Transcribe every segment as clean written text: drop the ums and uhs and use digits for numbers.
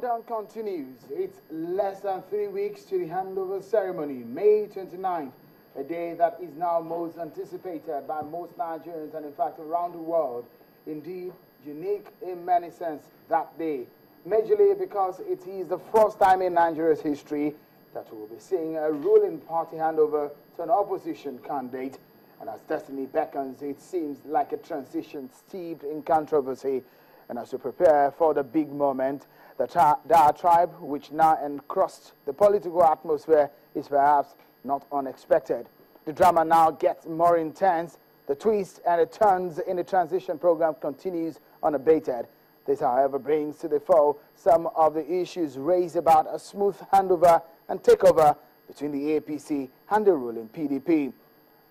countdown continues. It's less than 3 weeks to the handover ceremony, May 29th, a day that is now most anticipated by most Nigerians and in fact around the world. Indeed, unique in many sense that day. Majorly because it is the first time in Nigeria's history that we will be seeing a ruling party handover to an opposition candidate. And as destiny beckons, it seems like a transition steeped in controversy. And as we prepare for the big moment, the diatribe which now encrusted the political atmosphere is perhaps not unexpected. The drama now gets more intense. The twists and the turns in the transition program continues unabated. This, however, brings to the fore some of the issues raised about a smooth handover and takeover between the APC and the ruling PDP.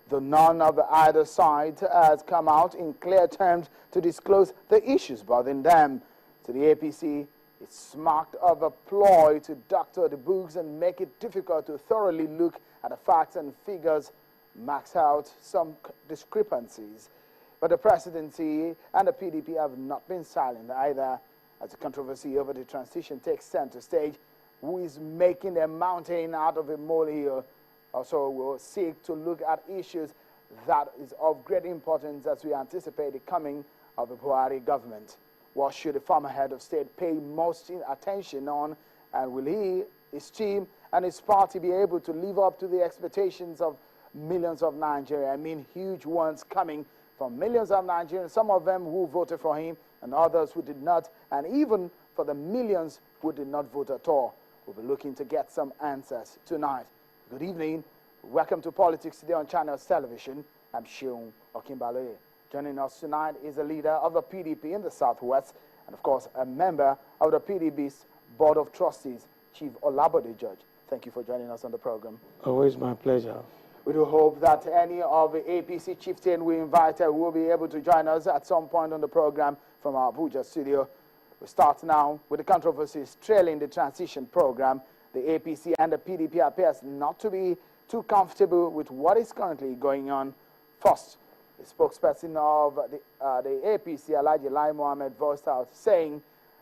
Though none of either side has come out in clear terms to disclose the issues bothering them. To the APC, it's marked of a ploy to doctor the books and make it difficult to thoroughly look at the facts and figures, max out some discrepancies. But the presidency and the PDP have not been silent either, as the controversy over the transition takes center stage. Who is making a mountain out of a molehill? Also, we'll seek to look at issues that is of great importance as we anticipate the coming of the Buhari government. What should the former head of state pay most attention on, and will he, his team, and his party be able to live up to the expectations of millions of Nigerians? I mean, huge ones coming from millions of Nigerians, some of them who voted for him and others who did not, and even for the millions who did not vote at all. We'll be looking to get some answers tonight. Good evening. Welcome to Politics Today on Channels Television. I'm Sheung Okimbaloye. Joining us tonight is a leader of the PDP in the Southwest and, of course, a member of the PDP's Board of Trustees, Chief Bode George. Thank you for joining us on the program. Always my pleasure. We do hope that any of the APC chieftain we invited will be able to join us at some point on the program from our Abuja studio. We start now with the controversies trailing the transition program. The APC and the PDP appears not to be too comfortable with what is currently going on. First, the spokesperson of the APC, Mohammed, voiced out saying,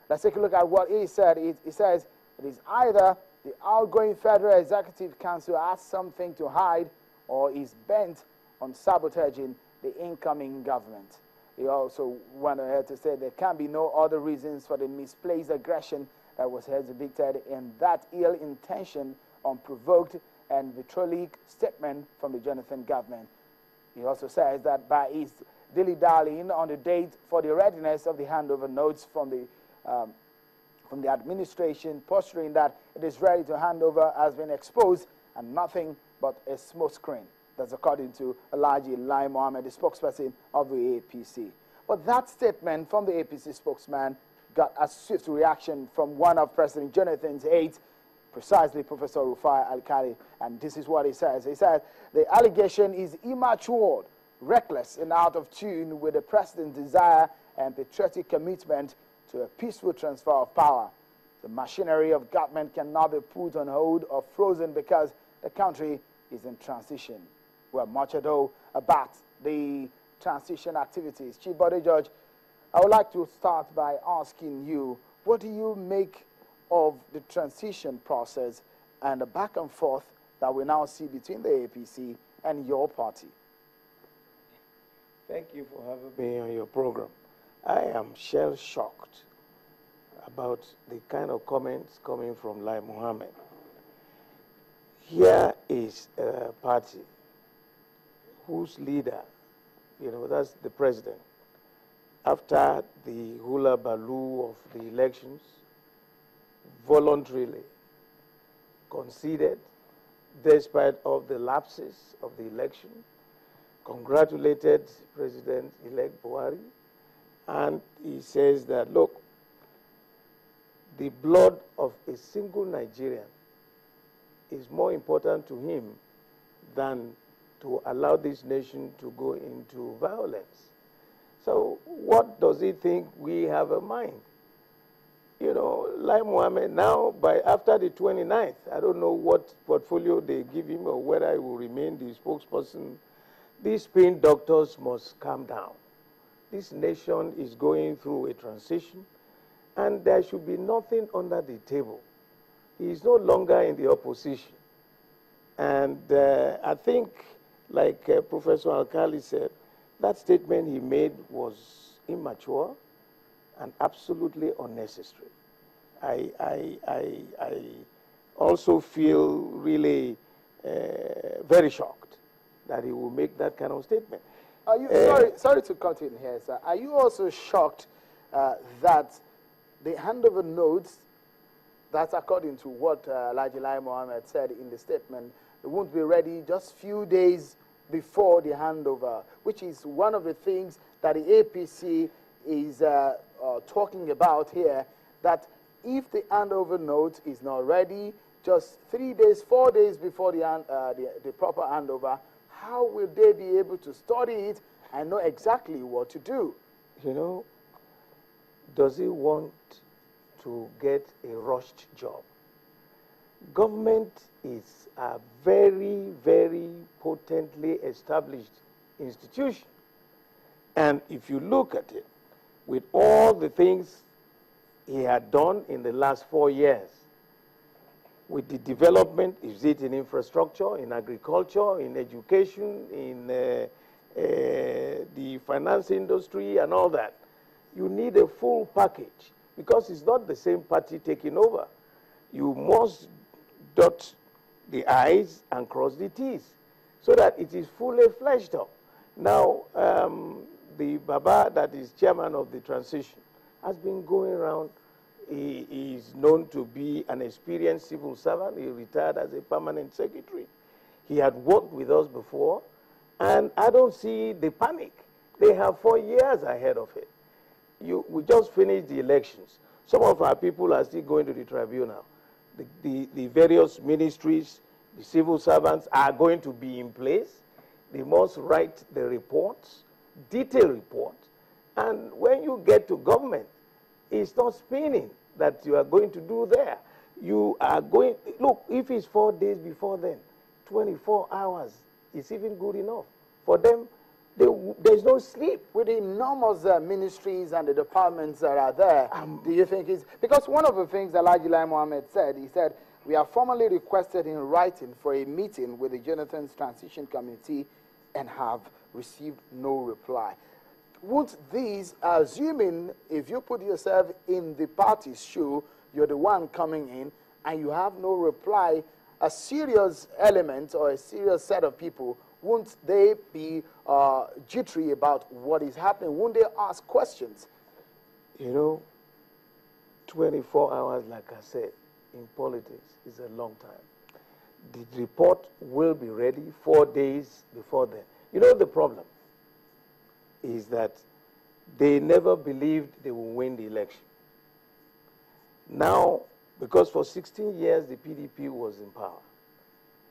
let's take a look at what he said. He says it is either the outgoing Federal Executive Council has something to hide or is bent on sabotaging the incoming government. He also went ahead to say there can be no other reasons for the misplaced aggression that was exhibited in that ill intention, unprovoked, and vitriolic statement from the Jonathan government. He also says that by his dilly-dallying on the date for the readiness of the handover, notes from the administration posturing that it is ready to hand over has been exposed and nothing but a smokescreen. That's according to Alhaji Lai Mohammed, the spokesperson of the APC. But that statement from the APC spokesman got a swift reaction from one of President Jonathan's aides, precisely Professor Rufai Al-Kari, and this is what he says. He said, the allegation is immature, reckless, and out of tune with the president's desire and patriotic commitment to a peaceful transfer of power. The machinery of government cannot be put on hold or frozen because the country is in transition. Well, much ado about the transition activities. Chief Bode George, I would like to start by asking you, what do you make of the transition process and the back and forth that we now see between the APC and your party? Thank you for having me on your program. I am shell-shocked about the kind of comments coming from Lai Mohammed. Here is a party whose leader, that's the president, after the hula baloo of the elections, voluntarily conceded, despite of the lapses of the election, congratulated President-elect Buhari, and he says that, look, the blood of a single Nigerian is more important to him than to allow this nation to go into violence. So what does he think we have in mind? Lai Mohammed now, after the 29th, I don't know what portfolio they give him or whether he will remain the spokesperson. These spin doctors must calm down. This nation is going through a transition, And there should be nothing under the table. He is no longer in the opposition. And I think, like Professor Alkali said, that statement he made was immature and absolutely unnecessary. I also feel really very shocked that he will make that kind of statement. Are you, sorry to cut in here, sir. Are you also shocked that the handover notes, that's according to what Alhaji Lai Mohammed said in the statement, it won't be ready just few days before the handover, which is one of the things that the APC is talking about here, that if the handover note is not ready just 3 days, 4 days before the proper handover, how will they be able to study it and know exactly what to do? You know, does he want to get a rushed job? Government is a very, very potently established institution. And if you look at it, with all the things he had done in the last 4 years, with the development, is it in infrastructure, in agriculture, in education, in the finance industry and all that, you need a full package because it's not the same party taking over. You must dot the I's and cross the T's so that it is fully fleshed out. Now, the Baba that is chairman of the transition has been going around. He is known to be an experienced civil servant. He retired as a permanent secretary. He had worked with us before, and I don't see the panic. They have 4 years ahead of it. We just finished the elections. Some of our people are still going to the tribunal. The various ministries, the civil servants are going to be in place. They must write the reports, detailed reports. And when you get to government, it's not spinning that you are going to do there. You are going, look, if it's 4 days before then, 24 hours is even good enough. For them, there's no sleep. With the enormous ministries and the departments that are there, do you think it's... Because one of the things that Alhaji Lai Mohammed said, he said, we are formally requested in writing for a meeting with the Jonathan's Transition Committee and have received no reply. Would these, assuming if you put yourself in the party's shoe, you're the one coming in, and you have no reply, a serious element or a serious set of people, won't they be jittery about what is happening? Won't they ask questions? You know, 24 hours, like I said, in politics is a long time. The report will be ready 4 days before then. You know, the problem is that they never believed they would win the election. Now, because for 16 years the PDP was in power,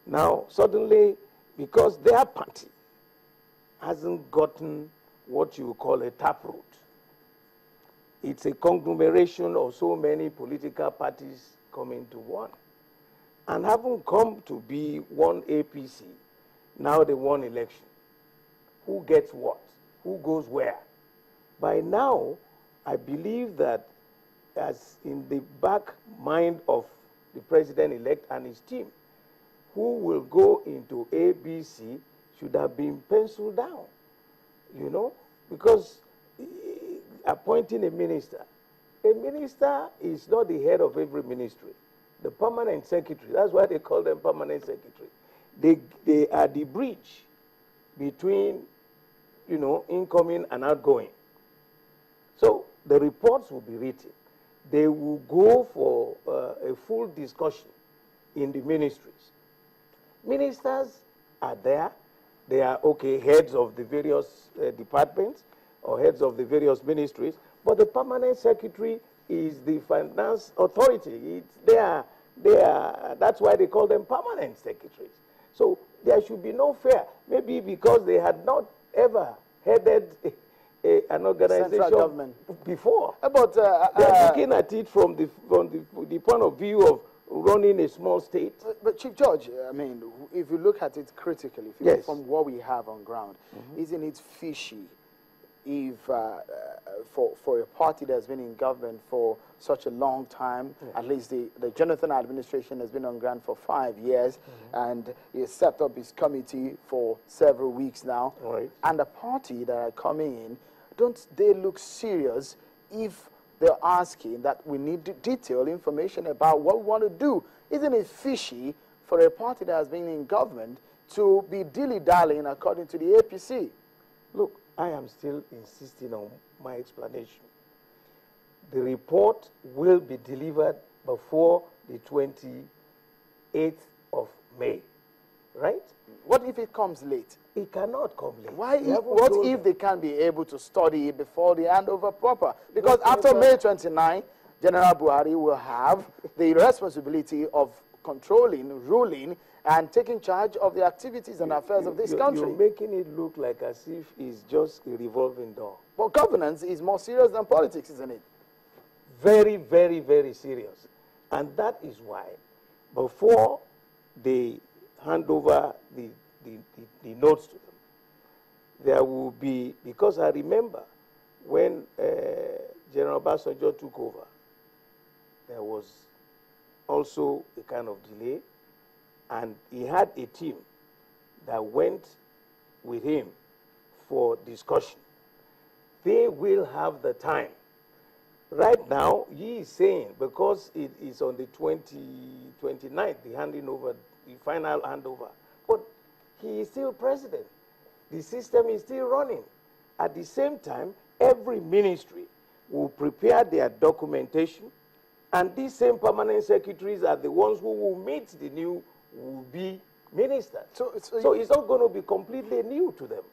now suddenly, because their party hasn't gotten what you would call a taproot, it's a conglomeration of so many political parties coming to one, and haven't come to be one APC. Now they won election. Who gets what? Who goes where? By now, I believe that as in the back mind of the president-elect and his team, who will go into ABC should have been penciled down, you know, because appointing a minister is not the head of every ministry. The permanent secretary, that's why they call them permanent secretary. They are the bridge between, you know, incoming and outgoing. So the reports will be written. They will go for a full discussion in the ministries. Ministers are there. They are, okay, heads of the various departments or heads of the various ministries, but the permanent secretary is the finance authority. That's why they call them permanent secretaries. So there should be no fear. Maybe because they had not ever headed an organization before. But they're looking at it from the point of view of running a small state. But Chief George, I mean, if you look at it critically, yes, from what we have on ground, isn't it fishy if for a party that's been in government for such a long time, at least the Jonathan administration has been on ground for 5 years, and he has set up his committee for several weeks now. Right. And the party that are coming in, don't they look serious if they're asking that we need detailed information about what we want to do? Isn't it fishy for a party that has been in government to be dilly-dallying according to the APC? Look, I am still insisting on my explanation. The report will be delivered before the 28th of May, right? What if it comes late? It cannot come late. What if they can't be able to study it before the handover proper? Because after May 29, General Buhari will have the responsibility of controlling, ruling, and taking charge of the activities and affairs of this country. You're making it look like as if it's just a revolving door. But governance is more serious than politics, isn't it? Very, very, very serious. And that is why, before they hand over the notes to them, there will be, because I remember when General Obasanjo took over, there was also a kind of delay, and he had a team that went with him for discussion. They will have the time. Right now, he is saying, because it is on the 29th, the handing over, the final handover, but he is still president. The system is still running. At the same time, every ministry will prepare their documentation, and these same permanent secretaries are the ones who will meet the new will-be ministers. So it's not going to be completely new to them.